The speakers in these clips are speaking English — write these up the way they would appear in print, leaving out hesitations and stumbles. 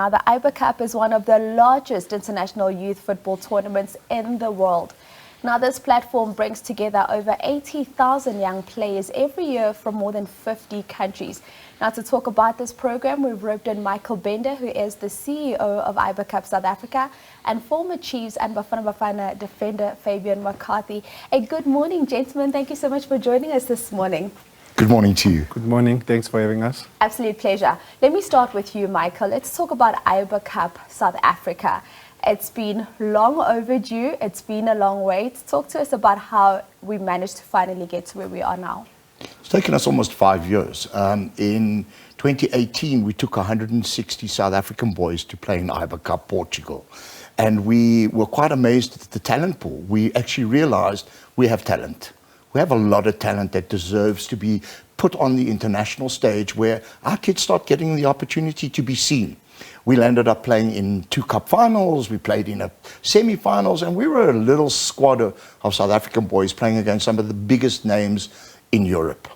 Now, the IberCup is one of the largest international youth football tournaments in the world. Now, this platform brings together over 80,000 young players every year from more than 50 countries. Now, to talk about this program, we've roped in Michael Bender, who is the CEO of IberCup South Africa, and former Chiefs and Bafana defender Fabian McCarthy. A good morning, gentlemen. Thank you so much for joining us this morning. Good morning to you. Good morning. Thanks for having us. Absolute pleasure. Let me start with you, Michael. Let's talk about IberCup South Africa. It's been long overdue. It's been a long wait. Talk to us about how we managed to finally get to where we are now. It's taken us almost 5 years. In 2018, we took 160 South African boys to play in IberCup Portugal. And we were quite amazed at the talent pool. We actually realized we have talent. We have a lot of talent that deserves to be put on the international stage where our kids start getting the opportunity to be seen. We landed up playing in 2 cup finals, we played in a semi-finals, and we were a little squad of South African boys playing against some of the biggest names in Europe.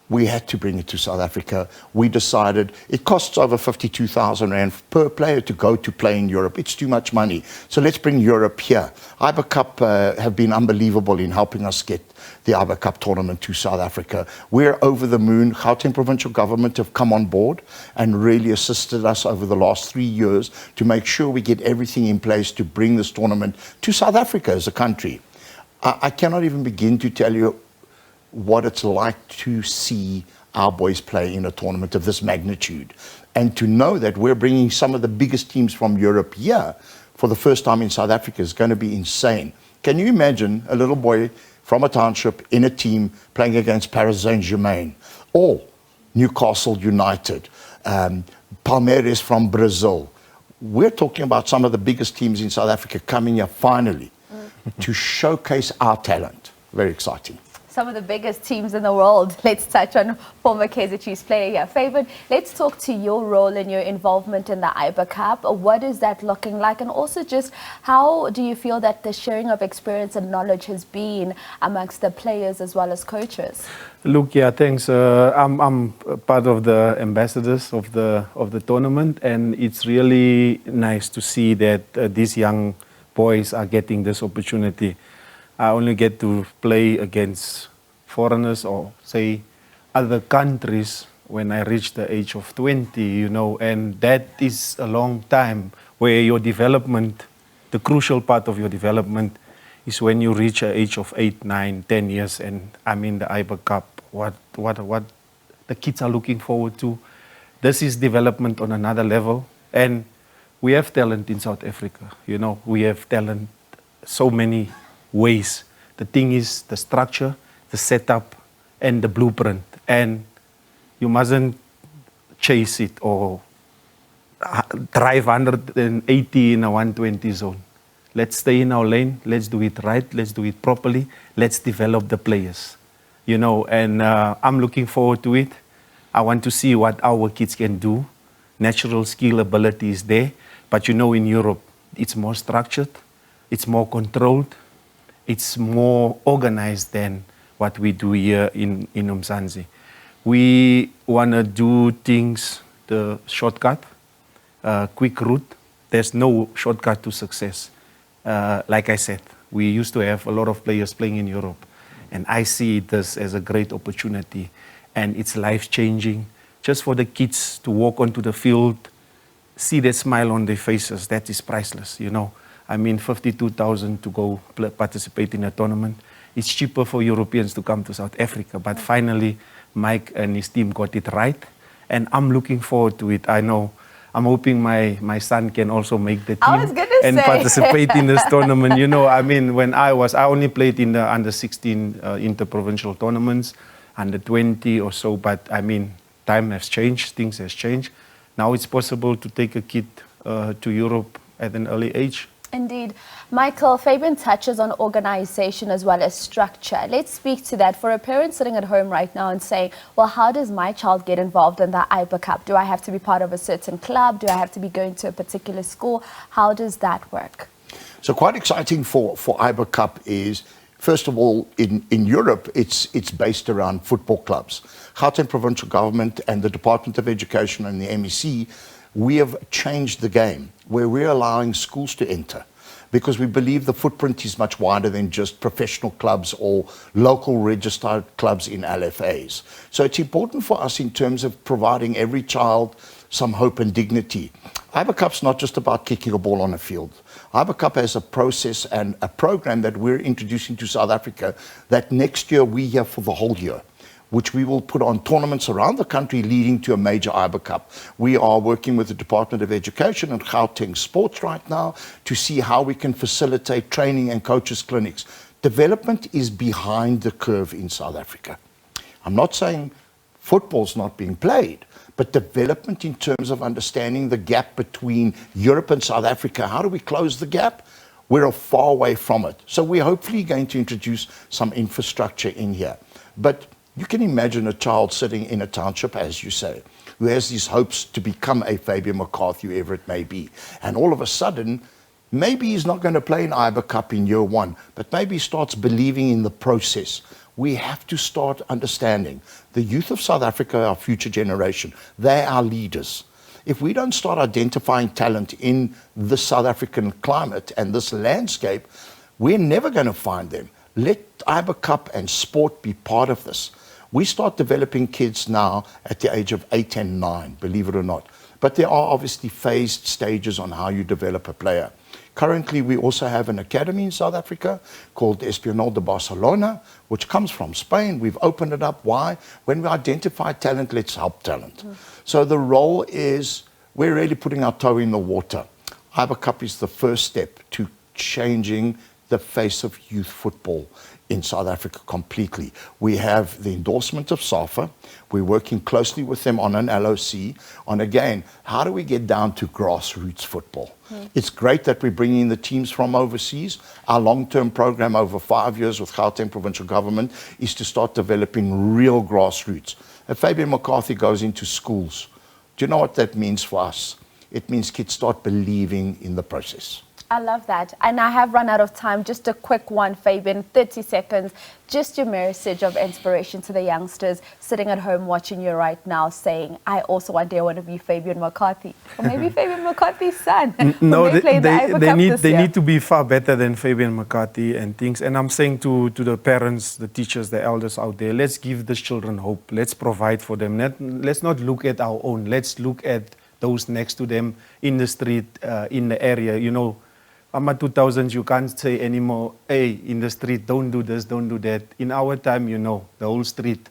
We had to bring it to South Africa. We decided it costs over 52,000 Rand per player to go to play in Europe. It's too much money. So let's bring Europe here. IberCup have been unbelievable in helping us get the IberCup tournament to South Africa. We're over the moon. Gauteng provincial government have come on board and really assisted us over the last 3 years to make sure we get everything in place to bring this tournament to South Africa as a country. I cannot even begin to tell you what it's like to see our boys play in a tournament of this magnitude. And to know that we're bringing some of the biggest teams from Europe here for the first time in South Africa is going to be insane. Can you imagine a little boy from a township in a team playing against Paris Saint-Germain or Newcastle United, Palmeiras from Brazil? We're talking about some of the biggest teams in South Africa coming here finally to showcase our talent. Very exciting. Some of the biggest teams in the world. Let's touch on former Kaizer Chiefs player here. Fabian, let's talk to your role and your involvement in the IberCup. What is that looking like? And also just how do you feel that the sharing of experience and knowledge has been amongst the players as well as coaches? Look, yeah, thanks. I'm part of the ambassadors of the tournament, and it's really nice to see that these young boys are getting this opportunity. I only get to play against foreigners or say other countries when I reach the age of 20, you know, and that is a long time where your development, the crucial part of your development is when you reach an age of 8, 9, 10 years, and I'm in the IberCup. What the kids are looking forward to. This is development on another level, and we have talent in South Africa, you know, we have talent so many ways. The thing is the structure, the setup, and the blueprint. And you mustn't chase it or drive 180 in a 120 zone. Let's stay in our lane. Let's do it right. Let's do it properly. Let's develop the players. You know, and I'm looking forward to it. I want to see what our kids can do. Natural skill ability is there. But you know, in Europe, it's more structured. It's more controlled. It's more organized than what we do here in Umzansi. We want to do things the shortcut, quick route. There's no shortcut to success. Like I said, we used to have a lot of players playing in Europe, and I see this as a great opportunity, and it's life-changing. Just for the kids to walk onto the field, see that smile on their faces, that is priceless, you know. I mean, 52,000 to go participate in a tournament. It's cheaper for Europeans to come to South Africa. But finally, Mike and his team got it right. And I'm looking forward to it. I know, I'm hoping my son can also make the team and participate in this tournament. You know, I mean, when I only played in the under 16 interprovincial tournaments, under 20 or so. But I mean, time has changed, things has changed. Now it's possible to take a kid to Europe at an early age. Indeed. Michael, Fabian touches on organization as well as structure. Let's speak to that. For a parent sitting at home right now and saying, well, how does my child get involved in the IberCup? Do I have to be part of a certain club? Do I have to be going to a particular school? How does that work? So quite exciting for IberCup is, first of all, in Europe, it's based around football clubs. Gauteng provincial government and the Department of Education and the MEC we have changed the game where we're allowing schools to enter, because we believe the footprint is much wider than just professional clubs or local registered clubs in LFAs. So it's important for us in terms of providing every child some hope and dignity. IberCup's not just about kicking a ball on a field. IberCup has a process and a program that we're introducing to South Africa that next year we have for the whole year, which we will put on tournaments around the country leading to a major IberCup. We are working with the Department of Education and Gauteng Sports right now to see how we can facilitate training and coaches clinics. Development is behind the curve in South Africa. I'm not saying football's not being played, but development in terms of understanding the gap between Europe and South Africa. How do we close the gap? We're far away from it. So we're hopefully going to introduce some infrastructure in here. But you can imagine a child sitting in a township, as you say, who has these hopes to become a Fabian McCarthy, whoever it may be. And all of a sudden, maybe he's not going to play in IberCup in year one, but maybe he starts believing in the process. We have to start understanding the youth of South Africa, our future generation. They are leaders. If we don't start identifying talent in the South African climate and this landscape, we're never going to find them. Let IberCup and sport be part of this. We start developing kids now at the age of 8 and 9, believe it or not. But there are obviously phased stages on how you develop a player. Currently, we also have an academy in South Africa called Espanyol de Barcelona, which comes from Spain. We've opened it up. Why? When we identify talent, let's help talent. So the role is, we're really putting our toe in the water. IberCup is the first step to changing the face of youth football in South Africa completely. We have the endorsement of SAFA. We're working closely with them on an LOC on, again, how do we get down to grassroots football? It's great that we're bringing in the teams from overseas. Our long-term program over 5 years with Gauteng provincial government is to start developing real grassroots. If Fabian McCarthy goes into schools, do you know what that means for us? It means kids start believing in the process. I love that. And I have run out of time. Just a quick one, Fabian, 30 seconds. Just your message of inspiration to the youngsters sitting at home watching you right now saying, I also one day want to be Fabian McCarthy. Or maybe Fabian McCarthy's son. No, they need to be far better than Fabian McCarthy and things. And I'm saying to the parents, the teachers, the elders out there, let's give the children hope. Let's provide for them. Let's not look at our own. Let's look at those next to them in the street, in the area, you know. I'm at 2000s, you can't say anymore, hey, in the street, don't do this, don't do that. In our time, you know, the whole street,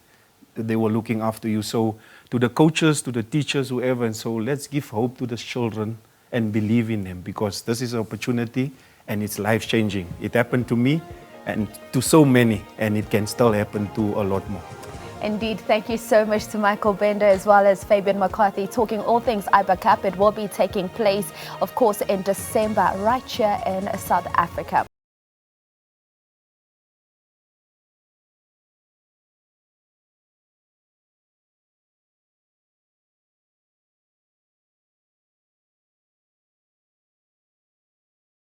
they were looking after you. So to the coaches, to the teachers, whoever, and so let's give hope to the children and believe in them, because this is an opportunity and it's life-changing. It happened to me and to so many, and it can still happen to a lot more. Indeed, thank you so much to Michael Bender as well as Fabian McCarthy talking all things IberCup. It will be taking place, of course, in December right here in South Africa.